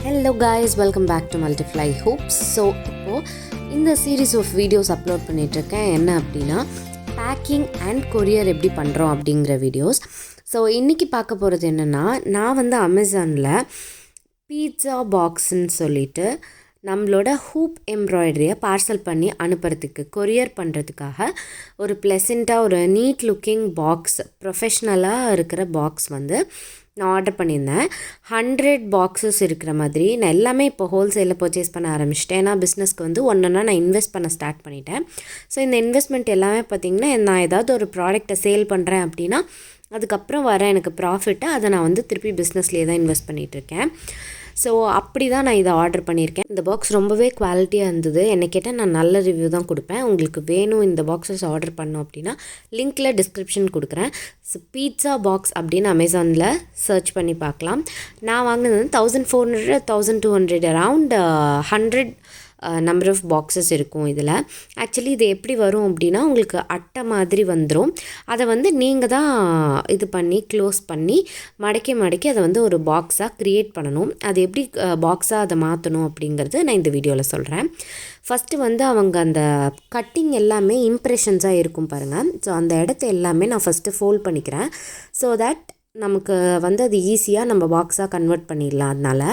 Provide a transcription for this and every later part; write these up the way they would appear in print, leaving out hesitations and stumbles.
Hello guys, welcome back to Multiply Hoops. So இப்போ இந்த series of videos upload பண்ணிகிட்ருக்கேன். என்ன அப்படின்னா பேக்கிங் அண்ட் கொரியர் எப்படி பண்ணுறோம் அப்படிங்கிற வீடியோஸ். ஸோ இன்றைக்கி பார்க்க போகிறது என்னென்னா, நான் வந்து அமேசானில் பீட்சா பாக்ஸுன்னு சொல்லிட்டு நம்மளோட ஹூப் எம்ப்ராய்டரியை பார்சல் பண்ணி அனுப்புறதுக்கு கொரியர் பண்ணுறதுக்காக ஒரு ப்ளசண்ட்டாக ஒரு நீட் லுக்கிங் பாக்ஸ், ப்ரொஃபஷ்னலாக இருக்கிற பாக்ஸ் வந்து நான் ஆர்டர் பண்ணியிருந்தேன். 100 பாக்ஸஸ் இருக்கிற மாதிரி. நான் எல்லாமே இப்போ ஹோல்சேலில் பர்ச்சேஸ் பண்ண ஆரம்பிச்சிட்டேன். ஏன்னா பிஸ்னஸ்க்கு வந்து ஒன்றுன்னா நான் இன்வெஸ்ட் பண்ண ஸ்டார்ட் பண்ணிட்டேன். ஸோ இந்த இன்வெஸ்ட்மெண்ட் எல்லாமே பார்த்திங்கன்னா, நான் ஏதாவது ஒரு ப்ராடக்ட்டை சேல் பண்ணுறேன் அப்படின்னா அதுக்கப்புறம் வர எனக்கு ப்ராஃபிட்டை அதை நான் வந்து திருப்பி பிஸ்னஸ்லேயே தான் இன்வெஸ்ட் பண்ணிகிட்ருக்கேன். ஸோ அப்படி தான் நான் இதை ஆர்டர் பண்ணியிருக்கேன். இந்த பாக்ஸ் ரொம்பவே குவாலிட்டியாக இருந்தது. என்னை கேட்டால் நான் நல்ல ரிவ்யூ தான் கொடுப்பேன். உங்களுக்கு வேணும் இந்த பாக்ஸஸ் ஆர்டர் பண்ணோம் அப்படின்னா லிங்க்கில் டிஸ்கிரிப்ஷன் கொடுக்குறேன். ஸோ பீட்சா பாக்ஸ் அப்படின்னு அமேசானில் சர்ச் பண்ணி பார்க்கலாம். நான் வாங்கினது வந்து 1400 1200 அரவுண்ட் 100 நம்பர் ஆஃப் பாக்ஸஸ் இருக்கும். இதில் ஆக்சுவலி இது எப்படி வரும் அப்படின்னா, உங்களுக்கு அட்டை மாதிரி வந்துடும். அதை வந்து நீங்கள் தான் இது பண்ணி க்ளோஸ் பண்ணி மடக்கி அதை வந்து ஒரு பாக்ஸாக க்ரியேட் பண்ணணும். அது எப்படி பாக்ஸாக அதை மாற்றணும் அப்படிங்கிறது நான் இந்த வீடியோவில் சொல்கிறேன். ஃபஸ்ட்டு வந்து அவங்க அந்த கட்டிங் எல்லாமே இம்ப்ரெஷன்ஸாக இருக்கும் பாருங்கள். ஸோ அந்த இடத்த எல்லாமே நான் ஃபஸ்ட்டு ஃபோல்ட் பண்ணிக்கிறேன். ஸோ தட் நமக்கு வந்து அது ஈஸியாக நம்ம பாக்ஸாக கன்வெர்ட் பண்ணிடலாம். அதனால்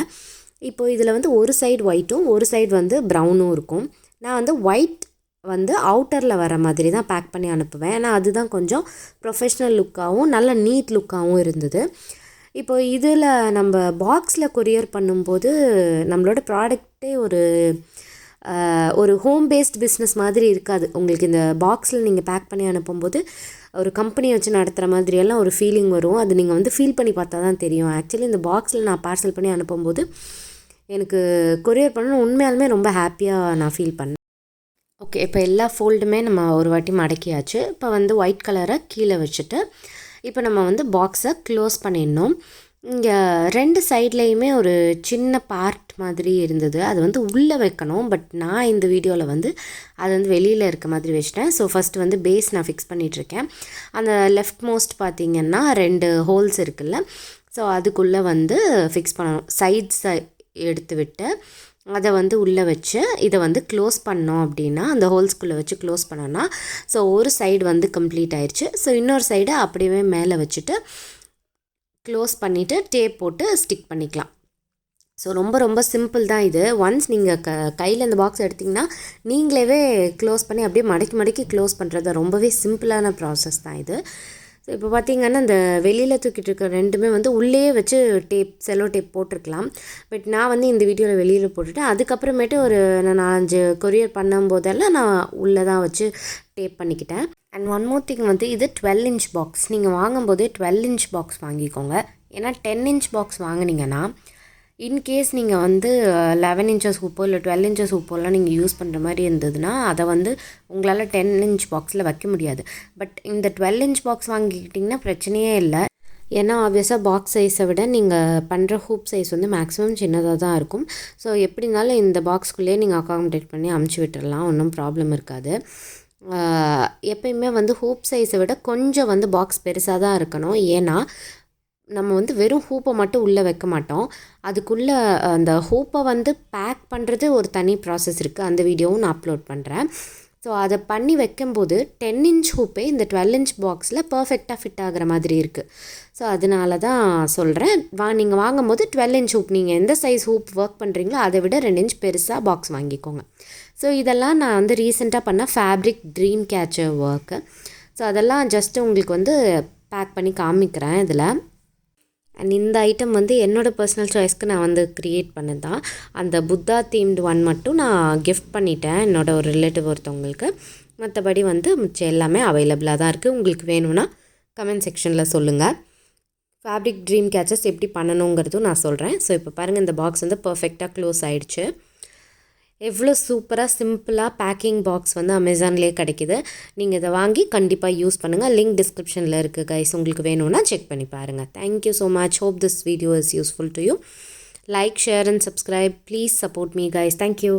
இப்போ இதில் வந்து ஒரு சைடு ஒயிட்டும் ஒரு சைடு வந்து ப்ரௌனும் இருக்கும். நான் வந்து ஒயிட் வந்து அவுட்டரில் வர மாதிரி தான் பேக் பண்ணி அனுப்புவேன். ஏன்னா அதுதான் கொஞ்சம் ப்ரொஃபஷ்னல் லுக்காகவும் நல்ல நீட் லுக்காகவும் இருந்தது. இப்போ இதில் நம்ம பாக்ஸில் கொரியர் பண்ணும்போது நம்மளோட ப்ராடக்டே ஒரு ஹோம் பேஸ்ட் பிஸ்னஸ் மாதிரி இருக்காது. உங்களுக்கு இந்த பாக்ஸில் நீங்கள் பேக் பண்ணி அனுப்பும்போது ஒரு கம்பெனியை வச்சு நடத்துகிற மாதிரியெல்லாம் ஒரு ஃபீலிங் வரும். அது நீங்கள் வந்து ஃபீல் பண்ணி பார்த்தா தான் தெரியும். ஆக்சுவலி இந்த பாக்ஸில் நான் பார்சல் பண்ணி அனுப்பும்போது எனக்கு கொரியர் பண்ணணும் உண்மையாலுமே ரொம்ப ஹாப்பியாக நான் ஃபீல் பண்ணேன். ஓகே, இப்போ எல்லா ஃபோல்டுமே நம்ம ஒரு வாட்டி மடக்கியாச்சு. இப்போ வந்து ஒயிட் கலரை கீழே வச்சுட்டு இப்போ நம்ம வந்து பாக்ஸை க்ளோஸ் பண்ணிடணும். இங்கே 2 சைட்லேயுமே ஒரு சின்ன பார்ட் மாதிரி இருந்தது. அது வந்து உள்ளே வைக்கணும். பட் நான் இந்த வீடியோவில் வந்து அது வந்து வெளியில் இருக்க மாதிரி வச்சிட்டேன். ஸோ ஃபஸ்ட்டு வந்து பேஸ் நான் ஃபிக்ஸ் பண்ணிகிட்ருக்கேன். அந்த லெஃப்ட் மோஸ்ட் பார்த்திங்கன்னா 2 ஹோல்ஸ் இருக்குல்ல, ஸோ அதுக்குள்ளே வந்து ஃபிக்ஸ் பண்ணணும். சைட்ஸை எடுத்து விட்டு அதை வந்து உள்ளே வச்சு இதை வந்து க்ளோஸ் பண்ணோம் அப்படின்னா, அந்த ஹோல்ஸ்குள்ளே வச்சு க்ளோஸ் பண்ணோன்னா ஸோ ஒரு சைடு வந்து கம்ப்ளீட் ஆயிடுச்சு. ஸோ இன்னொரு சைடை அப்படியே மேலே வச்சுட்டு க்ளோஸ் பண்ணிவிட்டு டேப் போட்டு ஸ்டிக் பண்ணிக்கலாம். ஸோ ரொம்ப சிம்பிள் தான் இது. ஒன்ஸ் நீங்கள் கையில் இந்த பாக்ஸ் எடுத்திங்கன்னா நீங்களே க்ளோஸ் பண்ணி அப்படியே மடக்கி க்ளோஸ் பண்ணுறது ரொம்பவே சிம்பிளான ப்ராசஸ் தான் இது. ஸோ இப்போ பார்த்திங்கன்னா இந்த வெளியில் தூக்கிட்டு இருக்க 2மே வந்து உள்ளே வச்சு செல்லோ டேப் போட்டிருக்கலாம். பட் நான் வந்து இந்த வீடியோவில் வெளியில் போட்டுவிட்டேன். அதுக்கப்புறமேட்டு நான் 4-5 கொரியர் பண்ணும்போதெல்லாம் நான் உள்ளே தான் வச்சு டேப் பண்ணிக்கிட்டேன். அண்ட் ஒன் மோர் திங் வந்து இது 12 inch பாக்ஸ். நீங்கள் வாங்கும்போதே 12 inch பாக்ஸ் வாங்கிக்கோங்க. ஏன்னா 10 inch பாக்ஸ் வாங்கினீங்கன்னா இன்கேஸ் நீங்கள் வந்து 11 inches ஹூப்போ இல்லை 12 inches ஹூப்போலாம் நீங்கள் யூஸ் பண்ணுற மாதிரி இருந்ததுன்னா அதை வந்து உங்களால் 10 inch பாக்ஸில் வைக்க முடியாது. பட் இந்த 12 inch பாக்ஸ் வாங்கிக்கிட்டிங்கன்னா பிரச்சனையே இல்லை. ஏன்னா ஆப்வியஸாக பாக்ஸ் சைஸை விட நீங்கள் பண்ணுற ஹூப் சைஸ் வந்து மேக்ஸிமம் சின்னதாக தான் இருக்கும். ஸோ எப்படி இருந்தாலும் இந்த பாக்ஸ்குள்ளேயே நீங்கள் அகாமடேட் பண்ணி அமுச்சு விட்டுடலாம், ஒன்றும் ப்ராப்ளம் இருக்காது. எப்பயுமே வந்து ஹூப் சைஸை விட கொஞ்சம் வந்து பாக்ஸ் பெருசாக தான் இருக்கணும். ஏன்னா நம்ம வந்து வெறும் ஹூப்பை மட்டும் உள்ளே வைக்க மாட்டோம். அதுக்குள்ளே அந்த ஹூப்பை வந்து பேக் பண்ணுறது ஒரு தனி ப்ராசஸ் இருக்குது. அந்த வீடியோவும் நான் அப்லோட் பண்ணுறேன். ஸோ அதை பண்ணி வைக்கும்போது 10 inch ஹூப்பே இந்த 12 inch பாக்ஸில் பர்ஃபெக்டாக ஃபிட் ஆகிற மாதிரி இருக்குது. ஸோ அதனால தான் சொல்கிறேன், நீங்கள் வாங்கும்போது 12 inch ஹூப், நீங்கள் எந்த சைஸ் ஹூப் ஒர்க் பண்ணுறீங்களோ அதை விட 2 inch பெருசாக பாக்ஸ் வாங்கிக்கோங்க. ஸோ இதெல்லாம் நான் வந்து ரீசெண்டாக பண்ண fabric dream catcher work. So அதெல்லாம் ஜஸ்ட்டு உங்களுக்கு வந்து பேக் பண்ணி காமிக்கிறேன் இதில். அண்ட் இந்த ஐட்டம் வந்து என்னோடய பர்சனல் சாய்ஸ்க்கு நான் வந்து க்ரியேட் பண்ணது தான். அந்த புத்தா தீம்டு ஒன் மட்டும் நான் கிஃப்ட் பண்ணிட்டேன் என்னோடய ஒரு ரிலேட்டிவ் ஒருத்தவங்களுக்கு. மற்றபடி வந்து மிச்சம் எல்லாமே அவைலபிளாக தான் இருக்குது. உங்களுக்கு வேணும்னா கமெண்ட் செக்ஷனில் சொல்லுங்கள். ஃபேப்ரிக் ட்ரீம் கேச்சஸ் எப்படி பண்ணணுங்கிறதும் நான் சொல்கிறேன். ஸோ இப்போ பாருங்கள், இந்த பாக்ஸ் வந்து பர்ஃபெக்டாக க்ளோஸ் ஆகிடுச்சு. எவ்வளோ சூப்பராக சிம்பிளாக பேக்கிங் பாக்ஸ் வந்து அமேசான்லேயே கிடைக்கிது. நீங்கள் இதை வாங்கி கண்டிப்பாக யூஸ் பண்ணுங்கள். லிங்க் டிஸ்கிரிப்ஷனில் இருக்குது கைஸ். உங்களுக்கு வேணும்னா செக் பண்ணி பாருங்கள். Thank you so much. Hope this video is useful to you. Like, share and subscribe. Please support me guys. Thank you.